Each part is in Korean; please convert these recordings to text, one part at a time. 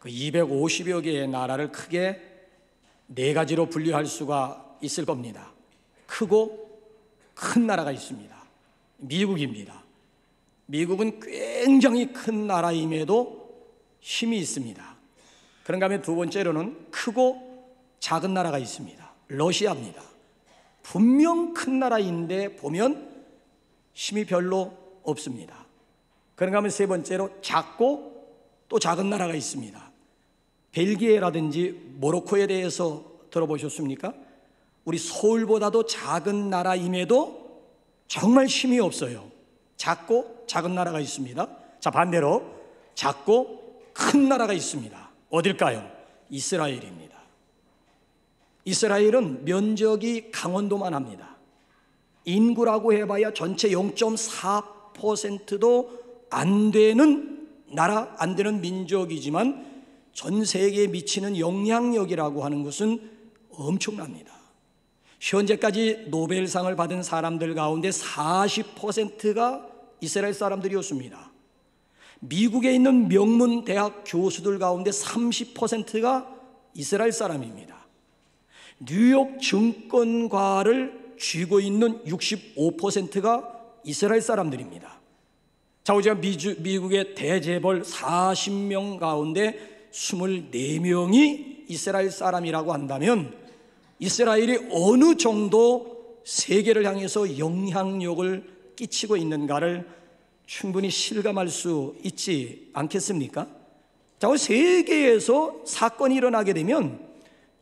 그 250여 개의 나라를 크게 네 가지로 분류할 수가 있을 겁니다. 크고 큰 나라가 있습니다. 미국입니다. 미국은 굉장히 큰 나라임에도 힘이 있습니다. 그런가 하면 두 번째로는 크고 작은 나라가 있습니다. 러시아입니다. 분명 큰 나라인데 보면 힘이 별로 없습니다. 그런가 하면 세 번째로 작고 또 작은 나라가 있습니다. 벨기에라든지 모로코에 대해서 들어보셨습니까? 우리 서울보다도 작은 나라임에도 정말 힘이 없어요. 작고 작은 나라가 있습니다. 자, 반대로 작고 큰 나라가 있습니다. 어딜까요? 이스라엘입니다. 이스라엘은 면적이 강원도만 합니다. 인구라고 해봐야 전체 0.4%도 안 되는 나라, 안 되는 민족이지만 전 세계에 미치는 영향력이라고 하는 것은 엄청납니다. 현재까지 노벨상을 받은 사람들 가운데 40%가 이스라엘 사람들이었습니다. 미국에 있는 명문 대학 교수들 가운데 30%가 이스라엘 사람입니다. 뉴욕 증권가를 쥐고 있는 65%가 이스라엘 사람들입니다. 자, 우리가 미국의 대재벌 40명 가운데 24명이 이스라엘 사람이라고 한다면 이스라엘이 어느 정도 세계를 향해서 영향력을 끼치고 있는가를 충분히 실감할 수 있지 않겠습니까? 자, 세계에서 사건이 일어나게 되면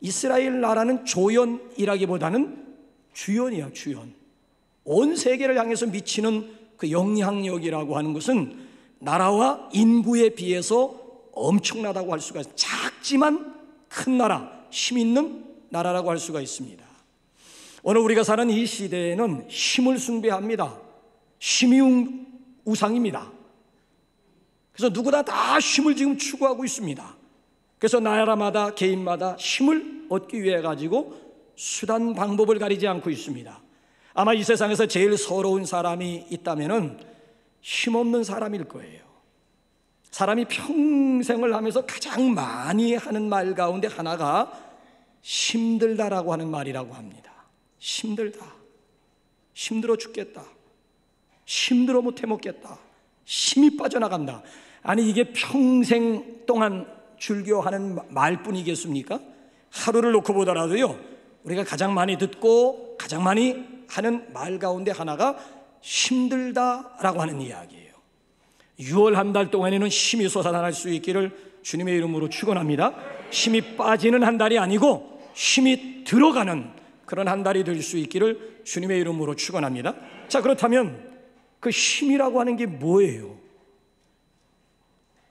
이스라엘 나라는 조연이라기보다는 주연이야, 주연. 온 세계를 향해서 미치는 그 영향력이라고 하는 것은 나라와 인구에 비해서 엄청나다고 할 수가 있습니다. 작지만 큰 나라, 힘 있는 나라라고 할 수가 있습니다. 오늘 우리가 사는 이 시대에는 힘을 숭배합니다. 힘이 우상입니다. 그래서 누구나 다 힘을 지금 추구하고 있습니다. 그래서 나라마다 개인마다 힘을 얻기 위해 가지고 수단 방법을 가리지 않고 있습니다. 아마 이 세상에서 제일 서러운 사람이 있다면은 힘없는 사람일 거예요. 사람이 평생을 하면서 가장 많이 하는 말 가운데 하나가 힘들다라고 하는 말이라고 합니다. 힘들다. 힘들어 죽겠다. 힘들어 못 해먹겠다. 힘이 빠져나간다. 아니, 이게 평생 동안 즐겨하는 말뿐이겠습니까? 하루를 놓고 보더라도요, 우리가 가장 많이 듣고 가장 많이 하는 말 가운데 하나가 힘들다라고 하는 이야기예요. 6월 한 달 동안에는 힘이 솟아날 수 있기를 주님의 이름으로 축원합니다. 힘이 빠지는 한 달이 아니고 힘이 들어가는 그런 한 달이 될 수 있기를 주님의 이름으로 축원합니다. 자, 그렇다면 그 힘이라고 하는 게 뭐예요?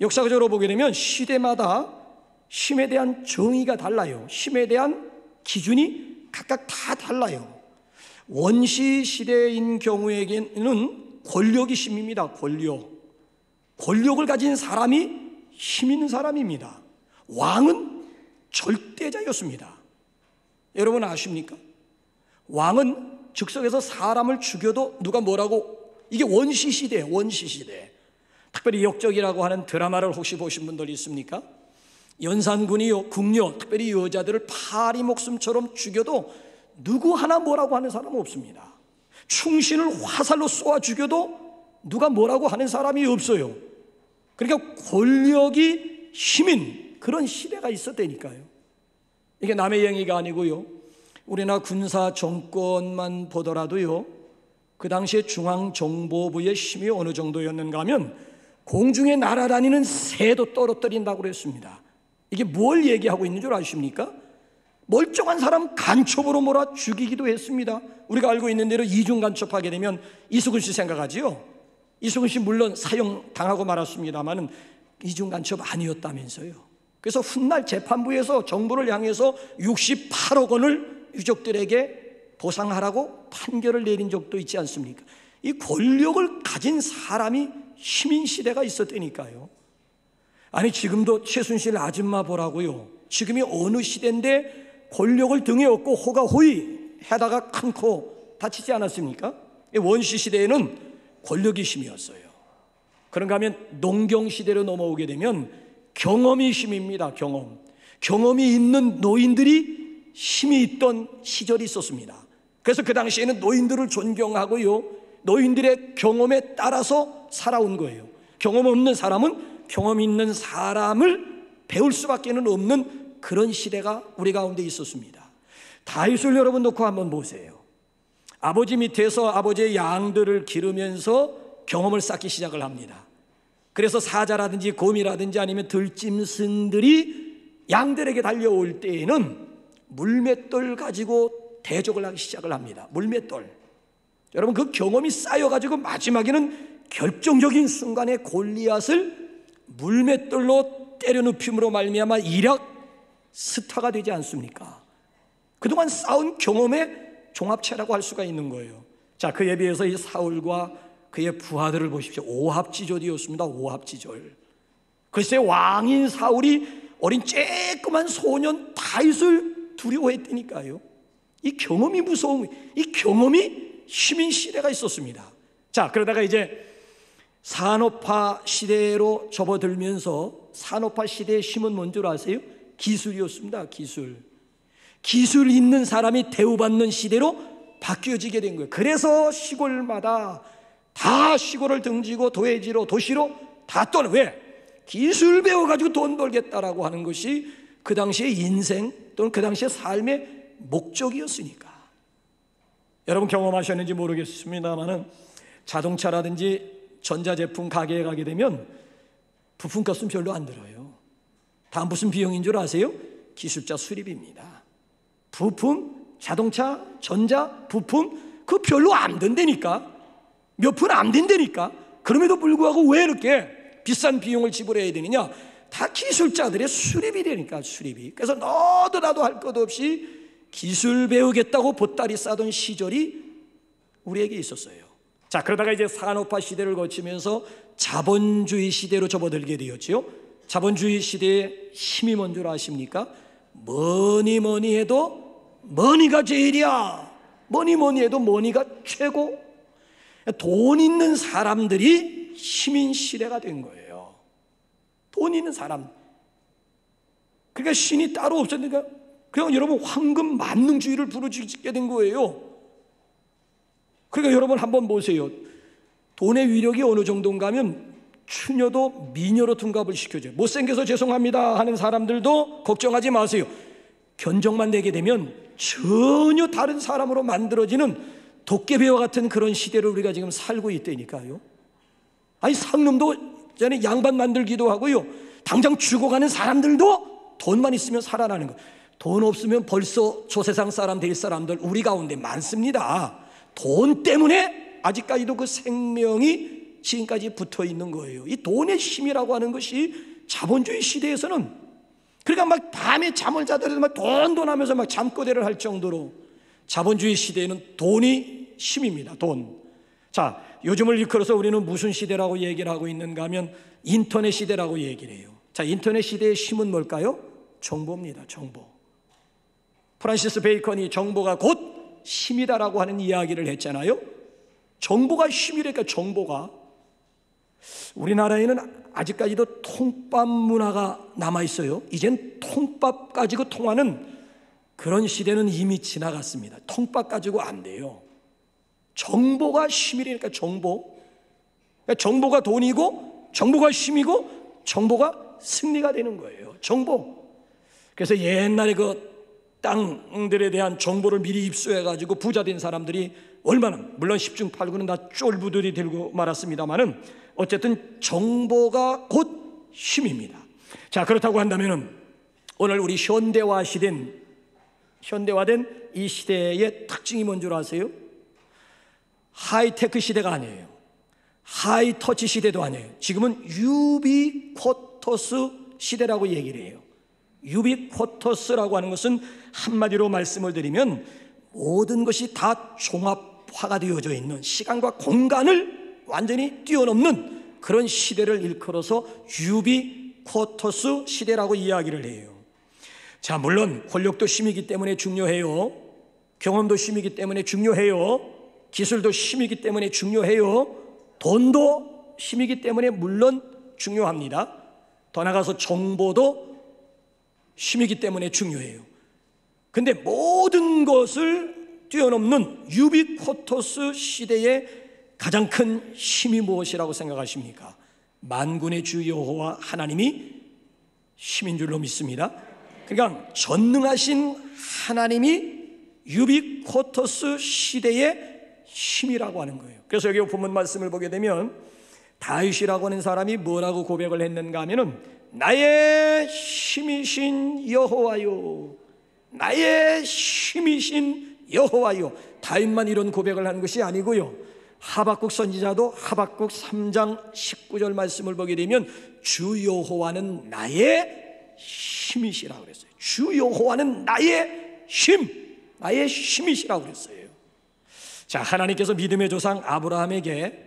역사적으로 보게 되면 시대마다 힘에 대한 정의가 달라요. 힘에 대한 기준이 각각 다 달라요. 원시 시대인 경우에는 권력이 힘입니다. 권력을 가진 사람이 힘 있는 사람입니다. 왕은 절대자였습니다. 여러분 아십니까? 왕은 즉석에서 사람을 죽여도 누가 뭐라고, 이게 원시 시대예요. 원시 시대. 특별히 역적이라고 하는 드라마를 혹시 보신 분들 있습니까? 연산군이요, 궁녀, 특별히 여자들을 파리 목숨처럼 죽여도 누구 하나 뭐라고 하는 사람은 없습니다. 충신을 화살로 쏘아 죽여도 누가 뭐라고 하는 사람이 없어요. 그러니까 권력이 힘인 그런 시대가 있었다니까요. 이게 남의 얘기가 아니고요, 우리나라 군사 정권만 보더라도요, 그 당시에 중앙정보부의 힘이 어느 정도였는가 하면 공중에 날아다니는 새도 떨어뜨린다고 그랬습니다. 이게 뭘 얘기하고 있는 줄 아십니까? 멀쩡한 사람 간첩으로 몰아 죽이기도 했습니다. 우리가 알고 있는 대로 이중 간첩하게 되면 이수근 씨 생각하지요? 이수근 씨 물론 사형당하고 말았습니다만 이중 간첩 아니었다면서요. 그래서 훗날 재판부에서 정부를 향해서 68억 원을 유족들에게 보상하라고 판결을 내린 적도 있지 않습니까? 이 권력을 가진 사람이 힘인 시대가 있었다니까요. 아니, 지금도 최순실 아줌마 보라고요. 지금이 어느 시대인데 권력을 등에 업고 호가호위 해다가 큰 코 다치지 않았습니까? 원시 시대에는 권력이 힘이었어요. 그런가 하면 농경 시대로 넘어오게 되면 경험이 힘입니다. 경험이 있는 노인들이 힘이 있던 시절이 있었습니다. 그래서 그 당시에는 노인들을 존경하고요, 노인들의 경험에 따라서 살아온 거예요. 경험 없는 사람은 경험 있는 사람을 배울 수밖에 없는 그런 시대가 우리 가운데 있었습니다. 다윗을 여러분 놓고 한번 보세요. 아버지 밑에서 아버지의 양들을 기르면서 경험을 쌓기 시작을 합니다. 그래서 사자라든지 곰이라든지 아니면 들짐승들이 양들에게 달려올 때에는 물맷돌 가지고 대적을 하기 시작을 합니다. 물맷돌. 여러분, 그 경험이 쌓여가지고 마지막에는 결정적인 순간에 골리앗을 물맷돌로 때려 눕힘으로 말미암아 이력 스타가 되지 않습니까? 그동안 쌓은 경험의 종합체라고 할 수가 있는 거예요. 자, 그에 비해서 이 사울과 그의 부하들을 보십시오. 오합지졸이었습니다. 오합지졸. 글쎄, 왕인 사울이 어린 쬐끄만 소년 다윗을 두려워했다니까요. 이 경험이 무서운, 이 경험이 힘인 시대가 있었습니다. 자, 그러다가 이제 산업화 시대로 접어들면서, 산업화 시대의 힘은 뭔 줄 아세요? 기술이었습니다. 기술 있는 사람이 대우받는 시대로 바뀌어지게 된 거예요. 그래서 시골마다 다 시골을 등지고 도시로 다 떠나. 왜? 기술 배워가지고 돈 벌겠다라고 하는 것이 그 당시의 인생 또는 그 당시의 삶의 목적이었으니까. 여러분 경험하셨는지 모르겠습니다만은 자동차라든지 전자제품 가게에 가게 되면 부품값은 별로 안 들어요. 다 무슨 비용인 줄 아세요? 기술자 수리비입니다. 부품, 자동차, 전자, 부품 그거 별로 안 든다니까. 몇 푼 안 된다니까. 그럼에도 불구하고 왜 이렇게 비싼 비용을 지불해야 되느냐? 다 기술자들의 수리비 되니까, 수리비. 그래서 너도 나도 할 것 없이 기술 배우겠다고 보따리 싸던 시절이 우리에게 있었어요. 자, 그러다가 이제 산업화 시대를 거치면서 자본주의 시대로 접어들게 되었지요. 자본주의 시대의 힘이 뭔 줄 아십니까? 뭐니 해도 머니가 제일이야. 뭐니 해도 머니가 최고. 돈 있는 사람들이 힘인 시대가 된 거예요. 돈 있는 사람. 그러니까 신이 따로 없었으니까 그냥 여러분 황금 만능주의를 부르짖게 된 거예요. 그러니까 여러분 한번 보세요. 돈의 위력이 어느 정도인가 하면 추녀도 미녀로 둔갑을 시켜줘요. 못생겨서 죄송합니다 하는 사람들도 걱정하지 마세요. 견적만 내게 되면 전혀 다른 사람으로 만들어지는 도깨비와 같은 그런 시대를 우리가 지금 살고 있다니까요. 아니, 상놈도 전에 양반 만들기도 하고요, 당장 죽어가는 사람들도 돈만 있으면 살아나는 거. 돈 없으면 벌써 조세상 사람 될 사람들 우리 가운데 많습니다. 돈 때문에 아직까지도 그 생명이 지금까지 붙어 있는 거예요. 이 돈의 힘이라고 하는 것이 자본주의 시대에서는, 그러니까 막 밤에 잠을 자더라도 막 돈 하면서 막 잠꼬대를 할 정도로 자본주의 시대에는 돈이 힘입니다. 돈. 자, 요즘을 일컬어서 우리는 무슨 시대라고 얘기를 하고 있는가 하면 인터넷 시대라고 얘기를 해요. 자, 인터넷 시대의 힘은 뭘까요? 정보입니다. 정보. 프란시스 베이컨이 정보가 곧 힘이다라고 하는 이야기를 했잖아요. 정보가 힘이니까. 정보가, 우리나라에는 아직까지도 통밥 문화가 남아있어요. 이젠 통밥 가지고 통하는 그런 시대는 이미 지나갔습니다. 통밥 가지고 안 돼요. 정보가 힘이니까. 정보. 그러니까 정보가 돈이고 정보가 힘이고 정보가 승리가 되는 거예요. 정보. 그래서 옛날에 그 땅들에 대한 정보를 미리 입수해가지고 부자 된 사람들이 얼마나, 물론 10중 8구는 다 쫄부들이 들고 말았습니다만은 어쨌든 정보가 곧 힘입니다. 자, 그렇다고 한다면은 오늘 우리 현대화된 이 시대의 특징이 뭔 줄 아세요? 하이테크 시대가 아니에요. 하이터치 시대도 아니에요. 지금은 유비쿼터스 시대라고 얘기를 해요. 유비쿼터스라고 하는 것은 한마디로 말씀을 드리면 모든 것이 다 종합화가 되어져 있는, 시간과 공간을 완전히 뛰어넘는 그런 시대를 일컬어서 유비쿼터스 시대라고 이야기를 해요. 자, 물론 권력도 힘이기 때문에 중요해요. 경험도 힘이기 때문에 중요해요. 기술도 힘이기 때문에 중요해요. 돈도 힘이기 때문에 물론 중요합니다. 더 나아가서 정보도 힘이기 때문에 중요해요. 근데 모든 것을 뛰어넘는 유비쿼터스 시대의 가장 큰 힘이 무엇이라고 생각하십니까? 만군의 주 여호와 하나님이 힘인 줄로 믿습니다. 그러니까 전능하신 하나님이 유비쿼터스 시대의 힘이라고 하는 거예요. 그래서 여기 본문 말씀을 보게 되면 다윗이라고 하는 사람이 뭐라고 고백을 했는가 하면은 나의 힘이신 여호와요, 나의 힘이신 여호와요. 다윗만 이런 고백을 하는 것이 아니고요, 하박국 선지자도 하박국 3장 19절 말씀을 보게 되면 주 여호와는 나의 힘이시라고 그랬어요. 주 여호와는 나의 힘, 나의 힘이시라고 그랬어요. 자, 하나님께서 믿음의 조상 아브라함에게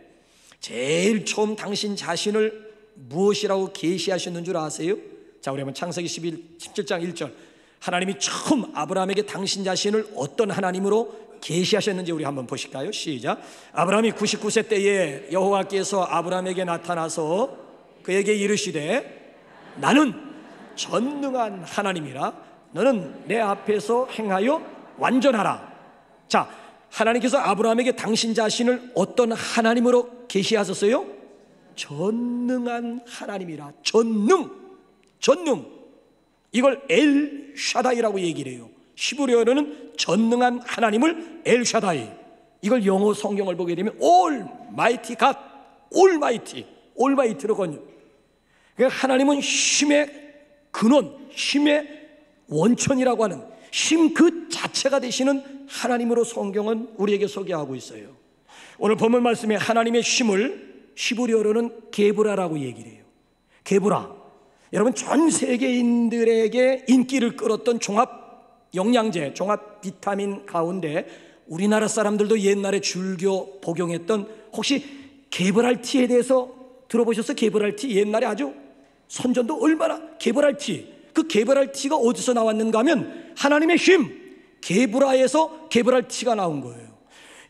제일 처음 당신 자신을 무엇이라고 계시하셨는 줄 아세요? 자, 우리 한번 창세기 17장 1절, 하나님이 처음 아브라함에게 당신 자신을 어떤 하나님으로 계시하셨는지 우리 한번 보실까요? 시작. 아브라함이 99세 때에 여호와께서 아브라함에게 나타나서 그에게 이르시되 나는 전능한 하나님이라 너는 내 앞에서 행하여 완전하라. 자, 하나님께서 아브라함에게 당신 자신을 어떤 하나님으로 계시하셨어요? 전능한 하나님이라. 전능. 이걸 엘 샤다이라고 얘기를 해요. 히브리어로는 전능한 하나님을 엘 샤다이, 이걸 영어 성경을 보게 되면 Almighty God, Almighty로 번역. 그러니까 하나님은 힘의 근원, 힘의 원천이라고 하는 힘 그 자체가 되시는 하나님으로 성경은 우리에게 소개하고 있어요. 오늘 본문 말씀에 하나님의 힘을 히브리어로는 게브라라고 얘기를 해요. 게브라. 여러분, 전 세계인들에게 인기를 끌었던 종합 영양제, 종합 비타민 가운데 우리나라 사람들도 옛날에 즐겨 복용했던, 혹시 게브랄티에 대해서 들어보셨어요? 게브랄티 옛날에 아주 선전도 얼마나, 게브랄티, 그 게브랄티가 어디서 나왔는가 하면 하나님의 힘, 게브라에서 게브랄티가 나온 거예요.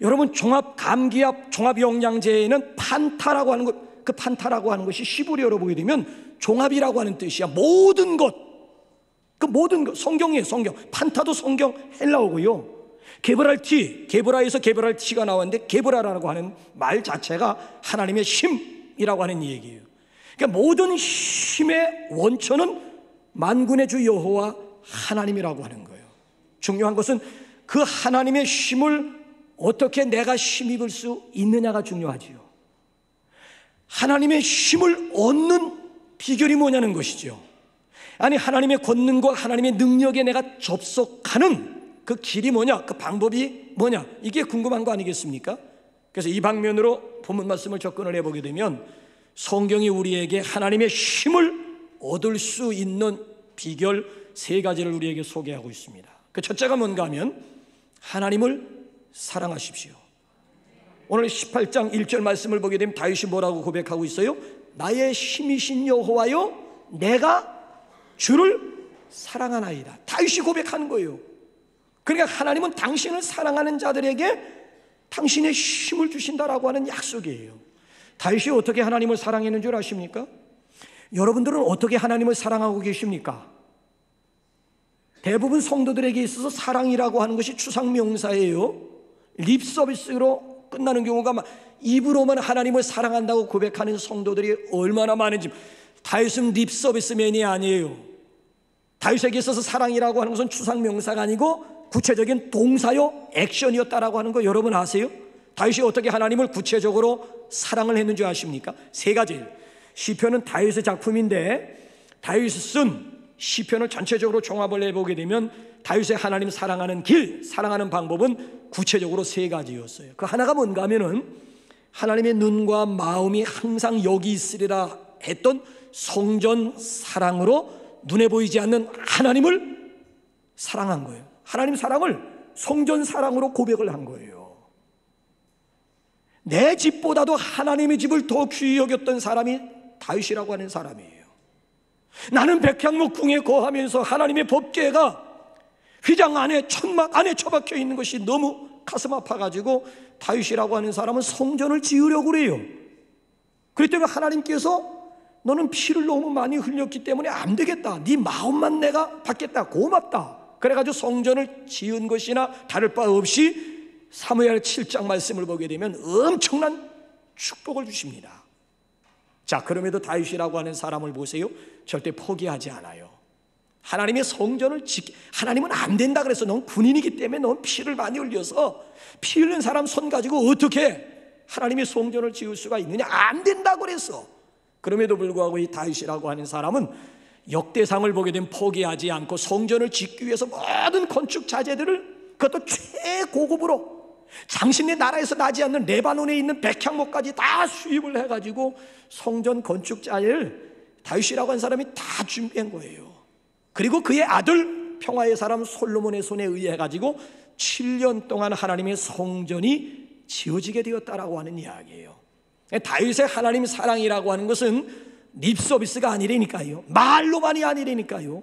여러분, 종합 감기약, 종합 영양제에는 판타라고 하는 것, 그 판타라고 하는 것이 히브리어로 보게 되면 종합이라고 하는 뜻이야. 모든 것, 그 모든 것, 성경이에요. 성경. 판타도 성경 헬라어고요. 게브랄티, 게브라에서 게브랄티가 나왔는데 게브라라고 하는 말 자체가 하나님의 힘이라고 하는 얘기예요. 그러니까 모든 힘의 원천은 만군의 주 여호와 하나님이라고 하는 거예요. 중요한 것은 그 하나님의 힘을 어떻게 내가 힘입을 수 있느냐가 중요하지요. 하나님의 힘을 얻는 비결이 뭐냐는 것이죠. 아니, 하나님의 권능과 하나님의 능력에 내가 접속하는 그 길이 뭐냐, 그 방법이 뭐냐, 이게 궁금한 거 아니겠습니까? 그래서 이 방면으로 본문 말씀을 접근을 해보게 되면 성경이 우리에게 하나님의 힘을 얻을 수 있는 비결 3가지를 우리에게 소개하고 있습니다. 그 첫째가 뭔가 하면 하나님을 사랑하십시오. 오늘 18장 1절 말씀을 보게 되면 다윗이 뭐라고 고백하고 있어요? 나의 힘이신 여호와여, 내가 주를 사랑하나이다. 다윗이 고백하는 거예요. 그러니까 하나님은 당신을 사랑하는 자들에게 당신의 힘을 주신다라고 하는 약속이에요. 다윗이 어떻게 하나님을 사랑했는 줄 아십니까? 여러분들은 어떻게 하나님을 사랑하고 계십니까? 대부분 성도들에게 있어서 사랑이라고 하는 것이 추상명사예요. 립서비스로 끝나는 경우가 입으로만 하나님을 사랑한다고 고백하는 성도들이 얼마나 많은지. 다윗은 립서비스맨이 아니에요. 다윗에게 있어서 사랑이라고 하는 것은 추상명사가 아니고 구체적인 동사요, 액션이었다라고 하는 거 여러분 아세요? 다윗이 어떻게 하나님을 구체적으로 사랑을 했는지 아십니까? 3가지. 시편은 다윗의 작품인데 다윗이 쓴 시편을 전체적으로 종합을 해보게 되면 다윗의 하나님 사랑하는 길, 사랑하는 방법은 구체적으로 3가지였어요. 그 하나가 뭔가 하면은 하나님의 눈과 마음이 항상 여기 있으리라 했던 성전 사랑으로 눈에 보이지 않는 하나님을 사랑한 거예요. 하나님 사랑을 성전 사랑으로 고백을 한 거예요. 내 집보다도 하나님의 집을 더 귀히 여겼던 사람이 다윗이라고 하는 사람이에요. 나는 백향목궁에 거하면서 하나님의 법궤가 휘장 안에, 천막 안에 처박혀 있는 것이 너무 가슴 아파가지고 다윗이라고 하는 사람은 성전을 지으려고 그래요. 그랬더니 하나님께서 너는 피를 너무 많이 흘렸기 때문에 안 되겠다. 네 마음만 내가 받겠다. 고맙다. 그래가지고 성전을 지은 것이나 다를 바 없이 사무엘 7장 말씀을 보게 되면 엄청난 축복을 주십니다. 자, 그럼에도 다윗이라고 하는 사람을 보세요. 절대 포기하지 않아요. 하나님의 성전을 하나님은 안 된다 그래서 넌 군인이기 때문에 넌 피를 많이 흘려서 피 흘린 사람 손 가지고 어떻게 하나님의 성전을 지을 수가 있느냐? 안 된다고 그랬어. 그럼에도 불구하고 이 다윗이라고 하는 사람은 역대상을 보게 되면 포기하지 않고 성전을 짓기 위해서 모든 건축 자재들을 그것도 최고급으로 당신네 나라에서 나지 않는 레바논에 있는 백향목까지 다 수입을 해가지고 성전 건축 자재를 다윗이라고 하는 사람이 다 준비한 거예요. 그리고 그의 아들 평화의 사람 솔로몬의 손에 의해 가지고 7년 동안 하나님의 성전이 지어지게 되었다라고 하는 이야기예요. 다윗의 하나님 사랑이라고 하는 것은 립서비스가 아니라니까요. 말로만이 아니라니까요.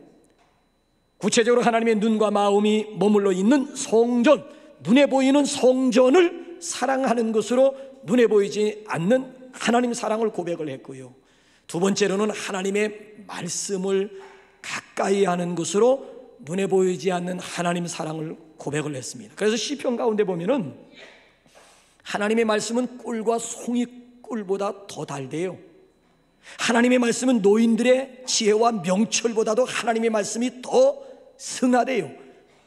구체적으로 하나님의 눈과 마음이 머물러 있는 성전, 눈에 보이는 성전을 사랑하는 것으로 눈에 보이지 않는 하나님 사랑을 고백을 했고요. 두 번째로는 하나님의 말씀을 가까이 하는 것으로 눈에 보이지 않는 하나님 사랑을 고백을 했습니다. 그래서 시편 가운데 보면은 하나님의 말씀은 꿀과 송이꿀보다 더 달대요. 하나님의 말씀은 노인들의 지혜와 명철보다도 하나님의 말씀이 더 승하대요.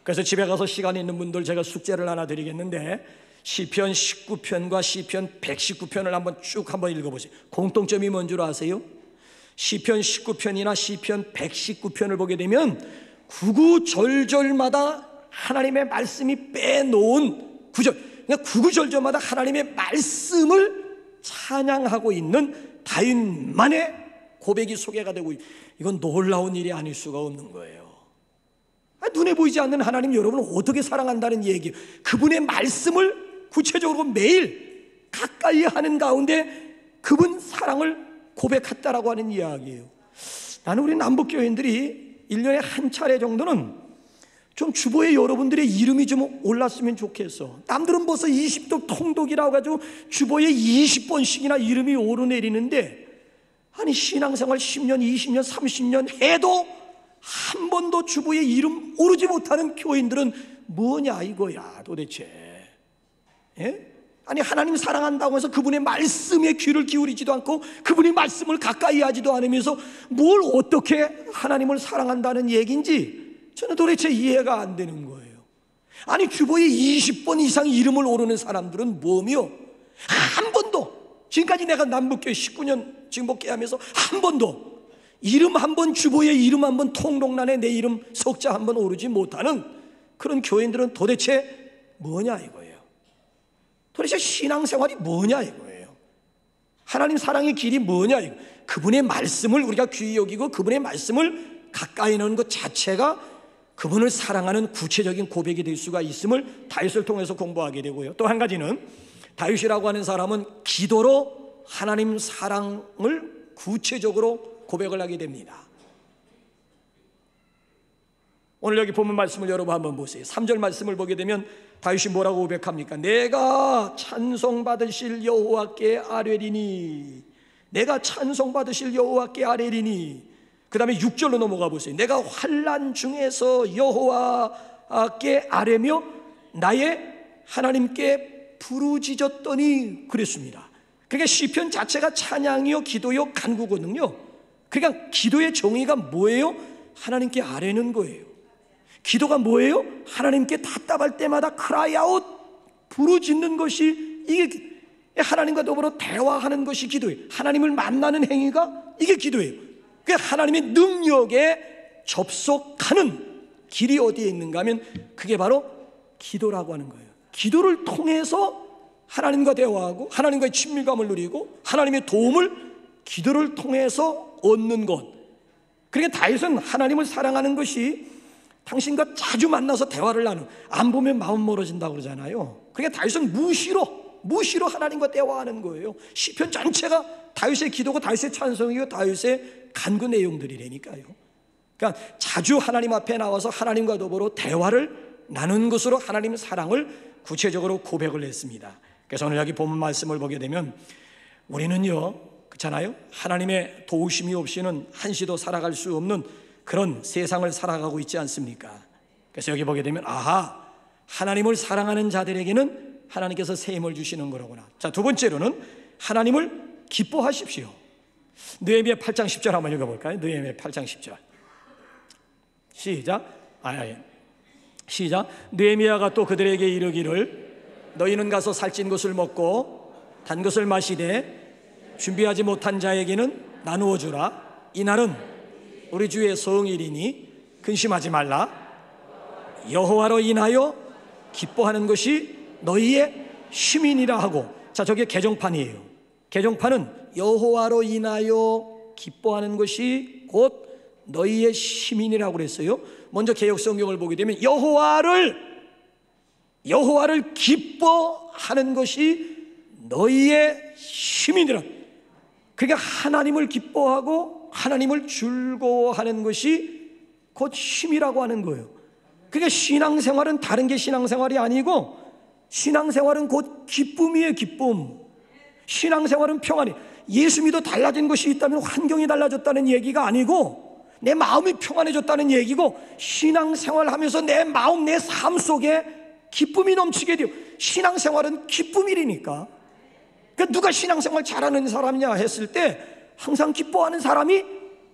그래서 집에 가서 시간 있는 분들 제가 숙제를 하나 드리겠는데 시편 19편과 시편 119편을 한번 읽어보세요. 공통점이 뭔 줄 아세요? 시편 19편이나 시편 119편을 보게 되면 구구절절마다 하나님의 말씀이 빼놓은 구절, 그러니까 구구절절마다 하나님의 말씀을 찬양하고 있는 다윗만의 고백이 소개가 되고, 이건 놀라운 일이 아닐 수가 없는 거예요. 눈에 보이지 않는 하나님 여러분을 어떻게 사랑한다는 얘기예요. 그분의 말씀을 구체적으로 매일 가까이 하는 가운데 그분 사랑을 고백했다라고 하는 이야기예요. 나는 우리 남북교인들이 1년에 한 차례 정도는 좀 주보에 여러분들의 이름이 좀 올랐으면 좋겠어. 남들은 벌써 20독 통독이라고 가지고 주보에 20번씩이나 이름이 오르내리는데, 아니 신앙생활 10년, 20년, 30년 해도 한 번도 주보에 이름 오르지 못하는 교인들은 뭐냐 이거야 도대체. 예? 아니 하나님 사랑한다고 해서 그분의 말씀에 귀를 기울이지도 않고 그분의 말씀을 가까이 하지도 않으면서 뭘 어떻게 하나님을 사랑한다는 얘기인지 저는 도대체 이해가 안 되는 거예요. 아니 주보에 20번 이상 이름을 오르는 사람들은 뭐며, 한 번도 지금까지 내가 남북교회 19년 지금 목회하면서 한 번도 이름 한 번, 주보에 이름 한 번, 통록란에 내 이름 석자 한 번 오르지 못하는 그런 교인들은 도대체 뭐냐 이거예요. 도대체 신앙생활이 뭐냐 이거예요. 하나님 사랑의 길이 뭐냐 이거. 그분의 말씀을 우리가 귀히 여기고 그분의 말씀을 가까이 넣는 것 자체가 그분을 사랑하는 구체적인 고백이 될 수가 있음을 다윗을 통해서 공부하게 되고요. 또 한 가지는 다윗이라고 하는 사람은 기도로 하나님 사랑을 구체적으로 고백을 하게 됩니다. 오늘 여기 본문 말씀을 여러분 한번 보세요. 3절 말씀을 보게 되면 다윗이 뭐라고 고백합니까? 내가 찬송받으실 여호와께 아뢰리니, 내가 찬송받으실 여호와께 아뢰리니. 그 다음에 6절로 넘어가 보세요. 내가 환난 중에서 여호와께 아뢰며 나의 하나님께 부르짖었더니 그랬습니다. 그러니까 시편 자체가 찬양이요 기도요 간구거든요. 그러니까 기도의 정의가 뭐예요? 하나님께 아뢰는 거예요. 기도가 뭐예요? 하나님께 답답할 때마다 cry out, 부르짖는 것이, 이게 하나님과 더불어 대화하는 것이 기도예요. 하나님을 만나는 행위가 이게 기도예요. 그러니까 하나님의 능력에 접속하는 길이 어디에 있는가 하면 그게 바로 기도라고 하는 거예요. 기도를 통해서 하나님과 대화하고 하나님과의 친밀감을 누리고 하나님의 도움을 기도를 통해서 얻는 것. 그러니까 다윗은 하나님을 사랑하는 것이 당신과 자주 만나서 대화를 나누는, 안 보면 마음 멀어진다고 그러잖아요. 그러니까 다윗은 무시로 하나님과 대화하는 거예요. 시편 전체가 다윗의 기도고 다윗의 찬송이고 다윗의 간구 내용들이라니까요. 그러니까 자주 하나님 앞에 나와서 하나님과 더불어 대화를 나눈 것으로 하나님의 사랑을 구체적으로 고백을 했습니다. 그래서 오늘 여기 본문 말씀을 보게 되면 우리는요 그렇잖아요. 하나님의 도우심이 없이는 한시도 살아갈 수 없는 그런 세상을 살아가고 있지 않습니까? 그래서 여기 보게 되면 아하, 하나님을 사랑하는 자들에게는 하나님께서 새 힘을 주시는 거로구나. 자, 두 번째로는 하나님을 기뻐하십시오. 느헤미야 8장 10절 한번 읽어볼까요? 느헤미야 8장 10절 시작. 시작. 느헤미야가 또 그들에게 이르기를 너희는 가서 살찐 것을 먹고 단 것을 마시되 준비하지 못한 자에게는 나누어 주라. 이날은 우리 주의 성일이니 근심하지 말라. 여호와로 인하여 기뻐하는 것이 너희의 시민이라 하고. 자, 저게 개정판이에요. 개정판은 여호와로 인하여 기뻐하는 것이 곧 너희의 시민이라고 그랬어요. 먼저 개역 성경을 보게 되면 여호와를 기뻐하는 것이 너희의 시민이라. 그러니까 하나님을 기뻐하고 하나님을 즐거워하는 것이 곧 힘이라고 하는 거예요. 그러니까 신앙생활은 다른 게 신앙생활이 아니고 신앙생활은 곧 기쁨이에요. 기쁨. 신앙생활은 평안이. 예수 믿어 달라진 것이 있다면 환경이 달라졌다는 얘기가 아니고 내 마음이 평안해졌다는 얘기고, 신앙생활하면서 내 마음, 내 삶 속에 기쁨이 넘치게 돼요. 신앙생활은 기쁨이니까. 그러니까 누가 신앙생활 잘하는 사람이냐 했을 때 항상 기뻐하는 사람이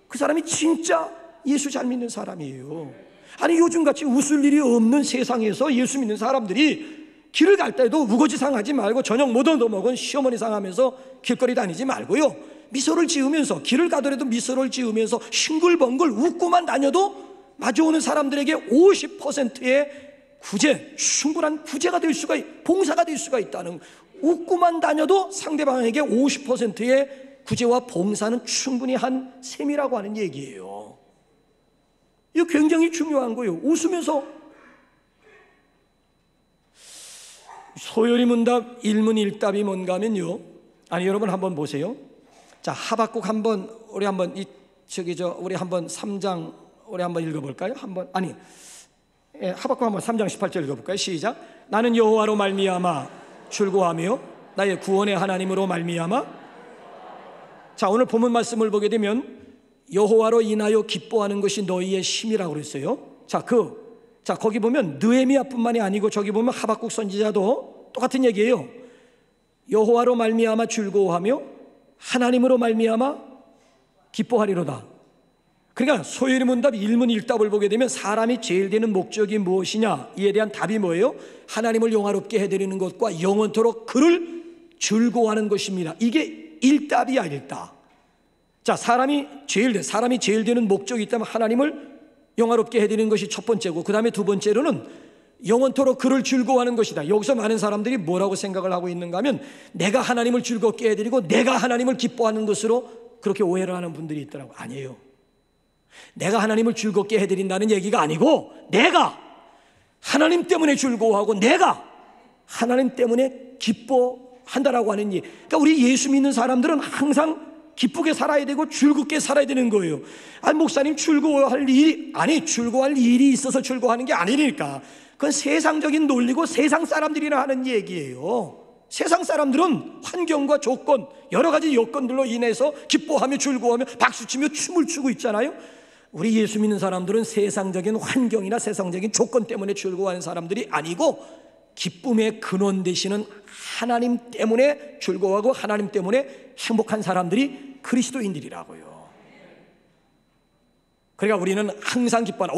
그 사람이 진짜 예수 잘 믿는 사람이에요. 아니, 요즘같이 웃을 일이 없는 세상에서 예수 믿는 사람들이 길을 갈 때도 우거지상하지 말고 저녁 못 얻어먹은 시어머니 상하면서 길거리 다니지 말고요, 미소를 지으면서 길을 가더라도 미소를 지으면서 싱글벙글 웃고만 다녀도 마주오는 사람들에게 50%의 구제, 충분한 구제가 될 수가, 봉사가 될 수가 있다는, 웃고만 다녀도 상대방에게 50%의 구제와 봉사는 충분히 한 셈이라고 하는 얘기예요. 이거 굉장히 중요한 거예요. 웃으면서. 소요리 문답 일문일답이 뭔가 하면요, 아니 여러분 한번 보세요. 자, 하박국 한번 우리 한번 우리 한번 3장 우리 한번 읽어볼까요? 하박국 한번 3장 18절 읽어볼까요? 시작. 나는 여호와로 말미암아 즐거워하며 나의 구원의 하나님으로 말미암아. 자, 오늘 본문 말씀을 보게 되면 여호와로 인하여 기뻐하는 것이 너희의 힘이라고 그랬어요. 자, 거기 보면 느헤미야뿐만이 아니고 저기 보면 하박국 선지자도 똑같은 얘기예요. 여호와로 말미암아 즐거워하며 하나님으로 말미암아 기뻐하리로다. 그러니까 소요리 문답 일문일답을 보게 되면 사람이 제일 되는 목적이 무엇이냐, 이에 대한 답이 뭐예요? 하나님을 영화롭게 해드리는 것과 영원토록 그를 즐거워하는 것입니다. 이게 일답이야, 일답. 자, 사람이 제일 되는 목적이 있다면 하나님을 영화롭게 해드리는 것이 첫 번째고, 그 다음에 두 번째로는 영원토록 그를 즐거워하는 것이다. 여기서 많은 사람들이 뭐라고 생각을 하고 있는가 하면 내가 하나님을 즐겁게 해드리고 내가 하나님을 기뻐하는 것으로 그렇게 오해를 하는 분들이 있더라고요. 아니에요. 내가 하나님을 즐겁게 해드린다는 얘기가 아니고 내가 하나님 때문에 즐거워하고 내가 하나님 때문에 기뻐한다라고 하는 얘기. 그러니까 우리 예수 믿는 사람들은 항상 기쁘게 살아야 되고 즐겁게 살아야 되는 거예요. 아니, 목사님 즐거워할 일이 있어서 즐거워하는 게 아니니까. 그건 세상적인 논리고 세상 사람들이나 하는 얘기예요. 세상 사람들은 환경과 조건, 여러 가지 여건들로 인해서 기뻐하며 즐거워하며 박수치며 춤을 추고 있잖아요. 우리 예수 믿는 사람들은 세상적인 환경이나 세상적인 조건 때문에 즐거워하는 사람들이 아니고 기쁨의 근원 되시는 하나님 때문에 즐거워하고 하나님 때문에 행복한 사람들이 그리스도인들이라고요. 그러니까 우리는 항상 기뻐하는,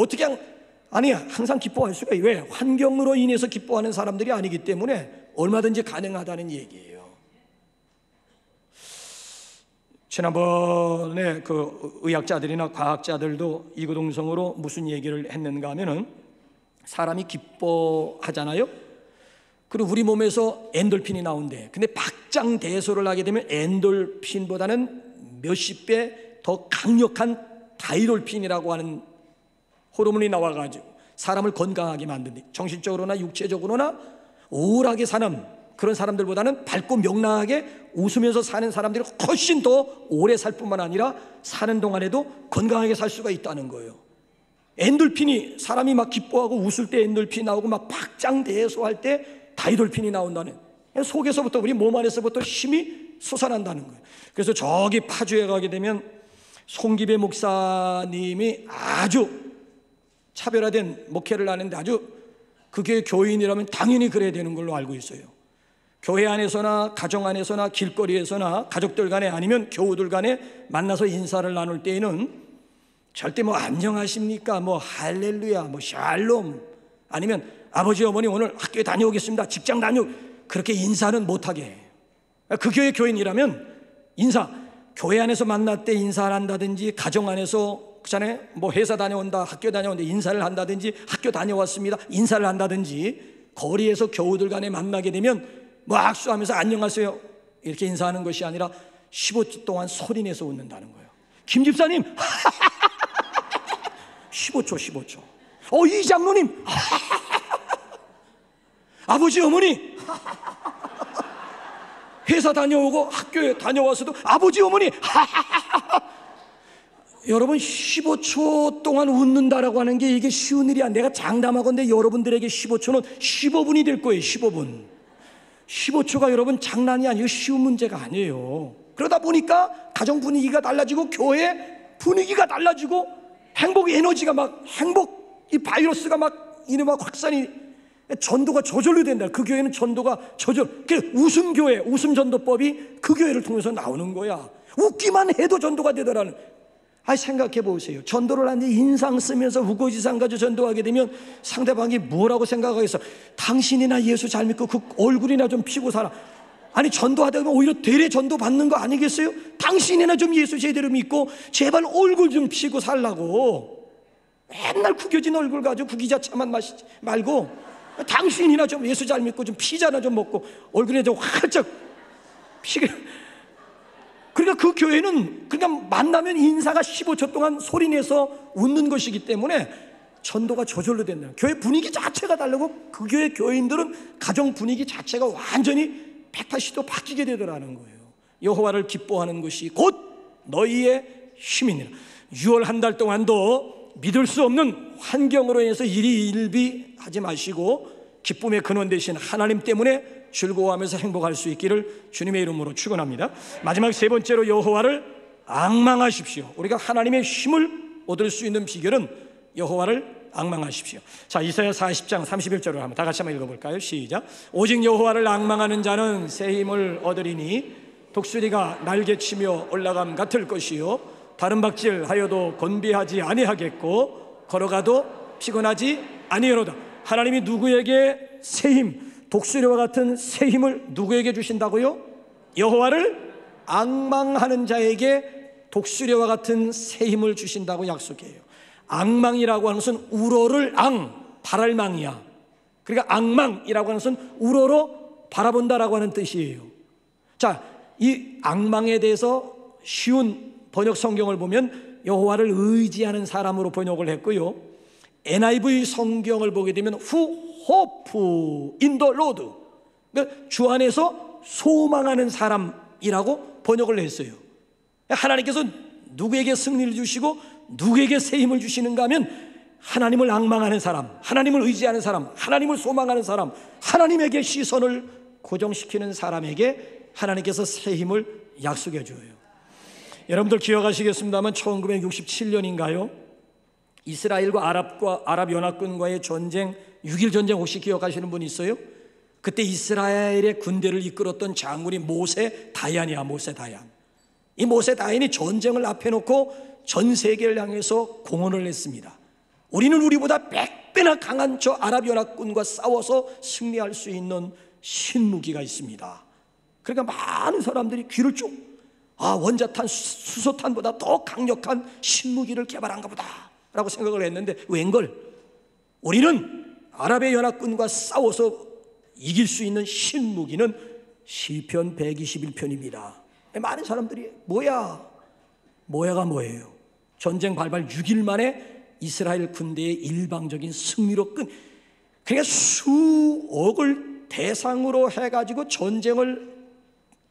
항상 기뻐할 수가, 왜? 환경으로 인해서 기뻐하는 사람들이 아니기 때문에 얼마든지 가능하다는 얘기예요. 지난번에 그 의학자들이나 과학자들도 이구동성으로 무슨 얘기를 했는가 하면은 사람이 기뻐하잖아요. 그리고 우리 몸에서 엔돌핀이 나온대. 근데 박장대소를 하게 되면 엔돌핀보다는 몇십 배 더 강력한 다이돌핀이라고 하는 호르몬이 나와가지고 사람을 건강하게 만든대. 정신적으로나 육체적으로나 우울하게 사는 그런 사람들보다는 밝고 명랑하게 웃으면서 사는 사람들이 훨씬 더 오래 살 뿐만 아니라 사는 동안에도 건강하게 살 수가 있다는 거예요. 엔돌핀이, 사람이 막 기뻐하고 웃을 때 엔돌핀이 나오고 막 박장대소할 때 다이돌핀이 나온다는, 속에서부터 우리 몸 안에서부터 힘이 솟아난다는 거예요. 그래서 저기 파주에 가게 되면 송기배 목사님이 아주 차별화된 목회를 하는데 아주 그 교회 교인이라면 당연히 그래야 되는 걸로 알고 있어요. 교회 안에서나 가정 안에서나 길거리에서나 가족들 간에 아니면 교우들 간에 만나서 인사를 나눌 때에는 절대 뭐 안녕하십니까, 뭐 할렐루야, 뭐 샬롬, 아니면 아버지 어머니 오늘 학교에 다녀오겠습니다, 직장 그렇게 인사는 못하게 해요. 그 교회 교인이라면 교회 안에서 만날 때 인사를 한다든지, 가정 안에서 그 전에 뭐 회사 다녀온다, 학교 다녀온다 인사를 한다든지, 학교 다녀왔습니다 인사를 한다든지, 거리에서 교우들 간에 만나게 되면 뭐 악수하면서 안녕하세요 이렇게 인사하는 것이 아니라 15초 동안 소리내서 웃는다는 거예요. 김 집사님 15초. 이 장로님 아버지 어머니 회사 다녀오고 학교에 다녀와서도 아버지 어머니 여러분 15초 동안 웃는다라고 하는 게 이게 쉬운 일이 아니라, 내가 장담하건대 여러분들에게 15초는 15분이 될 거예요. 15초가 여러분 장난이 아니에요. 쉬운 문제가 아니에요. 그러다 보니까 가정 분위기가 달라지고 교회 분위기가 달라지고 행복 에너지가 이 바이러스가 막 확산이, 전도가 저절로 된다. 그 교회는 전도가 그 웃음교회, 웃음전도법이 그 교회를 통해서 나오는 거야. 웃기만 해도 전도가 되더라는. 생각해 보세요. 전도를 하는데 인상 쓰면서 우거지상 가지고 전도하게 되면 상대방이 뭐라고 생각하겠어? 당신이나 예수 잘 믿고 그 얼굴이나 좀 피고 살아. 전도하다 보면 오히려 되레 전도 받는 거 아니겠어요? 당신이나 좀 예수 제대로 믿고 제발 얼굴 좀 피고 살라고. 맨날 구겨진 얼굴 가지고 구기자차만 마시지 말고 당신이나 좀 예수 잘 믿고 좀 피자나 좀 먹고 얼굴에 좀 활짝 피게. 그러니까 그 교회는 그냥 만나면 인사가 15초 동안 소리내서 웃는 것이기 때문에 전도가 저절로 된다. 교회 분위기 자체가 다르고 그 교회 교인들은 가정 분위기 자체가 완전히 180도 바뀌게 되더라는 거예요. 여호와를 기뻐하는 것이 곧 너희의 힘이니라. 6월 한 달 동안도 믿을 수 없는 환경으로 인해서 일희일비하지 마시고 기쁨의 근원 되신 하나님 때문에 즐거워하면서 행복할 수 있기를 주님의 이름으로 축원합니다. 마지막 세 번째로 여호와를 앙망하십시오. 우리가 하나님의 힘을 얻을 수 있는 비결은 여호와를 앙망하십시오. 자, 이사야 40장 31절을 한번 다 같이 한번 읽어볼까요? 시작. 오직 여호와를 앙망하는 자는 새 힘을 얻으리니 독수리가 날개치며 올라감 같을 것이요 다른 박질하여도 곤비하지 아니하겠고 걸어가도 피곤하지 아니하로다. 하나님이 누구에게 새 힘, 독수리와 같은 새 힘을 누구에게 주신다고요? 여호와를 앙망하는 자에게 독수리와 같은 새 힘을 주신다고 약속해요. 앙망이라고 하는 것은 우러를 바랄 망이야. 그러니까 앙망이라고 하는 것은 우러러 바라본다라고 하는 뜻이에요. 자, 이 앙망에 대해서 쉬운 번역 성경을 보면 여호와를 의지하는 사람으로 번역을 했고요, NIV 성경을 보게 되면 Who hope in the Lord, 그러니까 주 안에서 소망하는 사람이라고 번역을 했어요. 하나님께서 누구에게 승리를 주시고 누구에게 새 힘을 주시는가 하면 하나님을 앙망하는 사람, 하나님을 의지하는 사람, 하나님을 소망하는 사람, 하나님에게 시선을 고정시키는 사람에게 하나님께서 새 힘을 약속해 줘요. 여러분들 기억하시겠습니다만 1967년인가요? 이스라엘과 아랍연합군과의 전쟁, 6.1 전쟁 혹시 기억하시는 분 있어요? 그때 이스라엘의 군대를 이끌었던 장군이 모세 다얀이야. 모세 다얀. 이 모세 다얀이 전쟁을 앞에 놓고 전 세계를 향해서 공언을 했습니다. 우리는 우리보다 100배나 강한 저 아랍연합군과 싸워서 승리할 수 있는 신무기가 있습니다. 그러니까 많은 사람들이 귀를 쭉, 원자탄, 수소탄보다 더 강력한 신무기를 개발한가 보다 라고 생각을 했는데 웬걸, 우리는 아랍의 연합군과 싸워서 이길 수 있는 신무기는 시편 121편입니다. 많은 사람들이 뭐야가 뭐예요? 전쟁 발발 6일 만에 이스라엘 군대의 일방적인 승리로 그러니까 수억을 대상으로 해가지고 전쟁을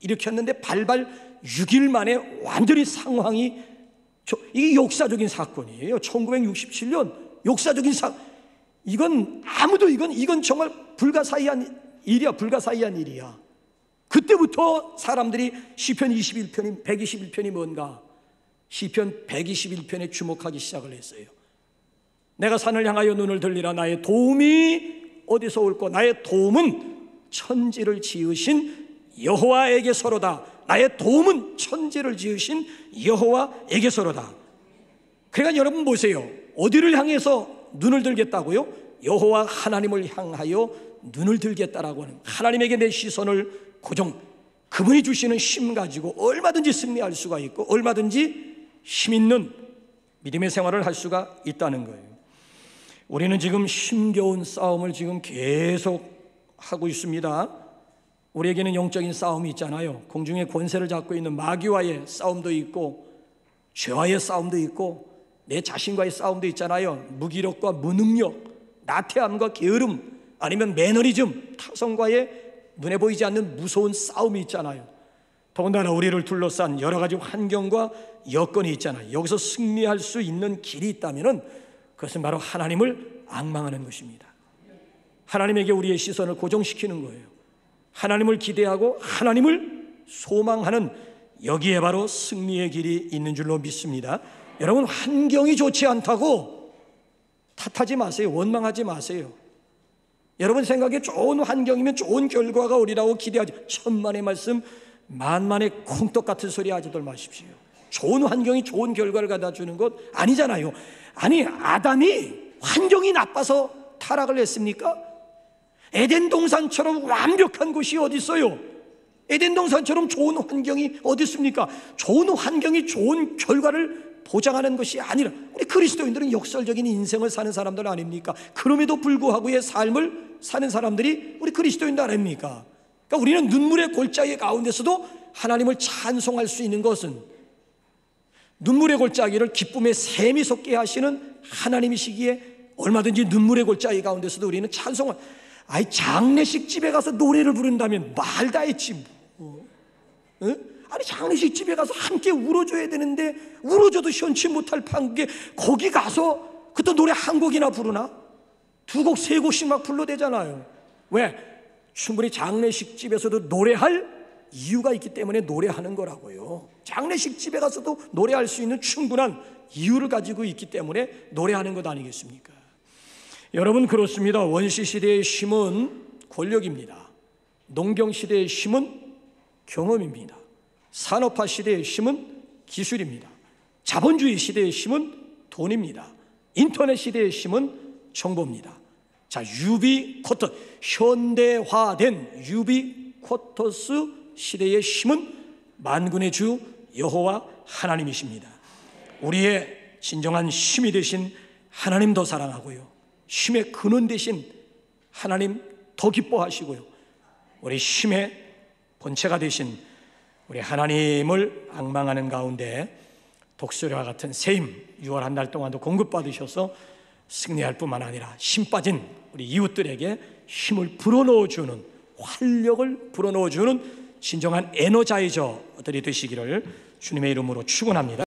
일으켰는데 발발 6일 만에 완전히 상황이, 이게 역사적인 사건이에요. 1967년 역사적인 이건 정말 불가사의한 일이야. 그때부터 사람들이 시편 21편이 121편이 뭔가 시편 121편에 주목하기 시작을 했어요. 내가 산을 향하여 눈을 들리라. 나의 도움이 어디서 올꼬? 나의 도움은 천지를 지으신 여호와에게서로다. 나의 도움은 천지를 지으신 여호와에게서로다. 그러니까 여러분 보세요. 어디를 향해서 눈을 들겠다고요? 여호와 하나님을 향하여 눈을 들겠다라고 하는, 하나님에게 내 시선을 고정, 그분이 주시는 힘 가지고 얼마든지 승리할 수가 있고 얼마든지 힘 있는 믿음의 생활을 할 수가 있다는 거예요. 우리는 지금 힘겨운 싸움을 지금 계속 하고 있습니다. 우리에게는 영적인 싸움이 있잖아요. 공중의 권세를 잡고 있는 마귀와의 싸움도 있고 죄와의 싸움도 있고 내 자신과의 싸움도 있잖아요. 무기력과 무능력, 나태함과 게으름, 아니면 매너리즘, 타성과의 눈에 보이지 않는 무서운 싸움이 있잖아요. 더군다나 우리를 둘러싼 여러 가지 환경과 여건이 있잖아요. 여기서 승리할 수 있는 길이 있다면 그것은 바로 하나님을 앙망하는 것입니다. 하나님에게 우리의 시선을 고정시키는 거예요. 하나님을 기대하고 하나님을 소망하는, 여기에 바로 승리의 길이 있는 줄로 믿습니다. 여러분, 환경이 좋지 않다고 탓하지 마세요. 원망하지 마세요. 여러분 생각에 좋은 환경이면 좋은 결과가 오리라고 기대하지, 천만의 말씀 만만의 콩떡 같은 소리 하지들 마십시오. 좋은 환경이 좋은 결과를 갖다 주는 것 아니잖아요. 아니, 아담이 환경이 나빠서 타락을 했습니까? 에덴 동산처럼 완벽한 곳이 어디 있어요? 에덴 동산처럼 좋은 환경이 어디 있습니까? 좋은 환경이 좋은 결과를 보장하는 것이 아니라, 우리 그리스도인들은 역설적인 인생을 사는 사람들 아닙니까? 그럼에도 불구하고의 삶을 사는 사람들이 우리 그리스도인들 아닙니까? 그러니까 우리는 눈물의 골짜기 가운데서도 하나님을 찬송할 수 있는 것은, 눈물의 골짜기를 기쁨의 샘이 솟게 하시는 하나님이시기에 얼마든지 눈물의 골짜기 가운데서도 우리는 찬송을, 장례식 집에 가서 노래를 부른다면 말 다 했지 뭐. 아니, 장례식 집에 가서 함께 울어줘야 되는데 울어줘도 현치 못할 판국에 거기 가서 그때 노래 한 곡이나 부르나? 두 곡, 세 곡씩 막 불러대잖아요. 왜? 충분히 장례식 집에서도 노래할 이유가 있기 때문에 노래하는 거라고요. 장례식 집에 가서도 노래할 수 있는 충분한 이유를 가지고 있기 때문에 노래하는 것 아니겠습니까? 여러분, 그렇습니다. 원시시대의 힘은 권력입니다. 농경시대의 힘은 경험입니다. 산업화 시대의 힘은 기술입니다. 자본주의 시대의 힘은 돈입니다. 인터넷 시대의 힘은 정보입니다. 자, 유비쿼터, 현대화된 유비쿼터스 시대의 힘은 만군의 주 여호와 하나님이십니다. 우리의 진정한 힘이 되신 하나님 더 사랑하고요, 힘의 근원 되신 하나님 더 기뻐하시고요, 우리 힘의 본체가 되신 우리 하나님을 앙망하는 가운데 독수리와 같은 세임 6월 한 달 동안도 공급받으셔서 승리할 뿐만 아니라 힘 빠진 우리 이웃들에게 힘을 불어넣어주는, 활력을 불어넣어주는 진정한 에너자이저들이 되시기를 주님의 이름으로 축원합니다.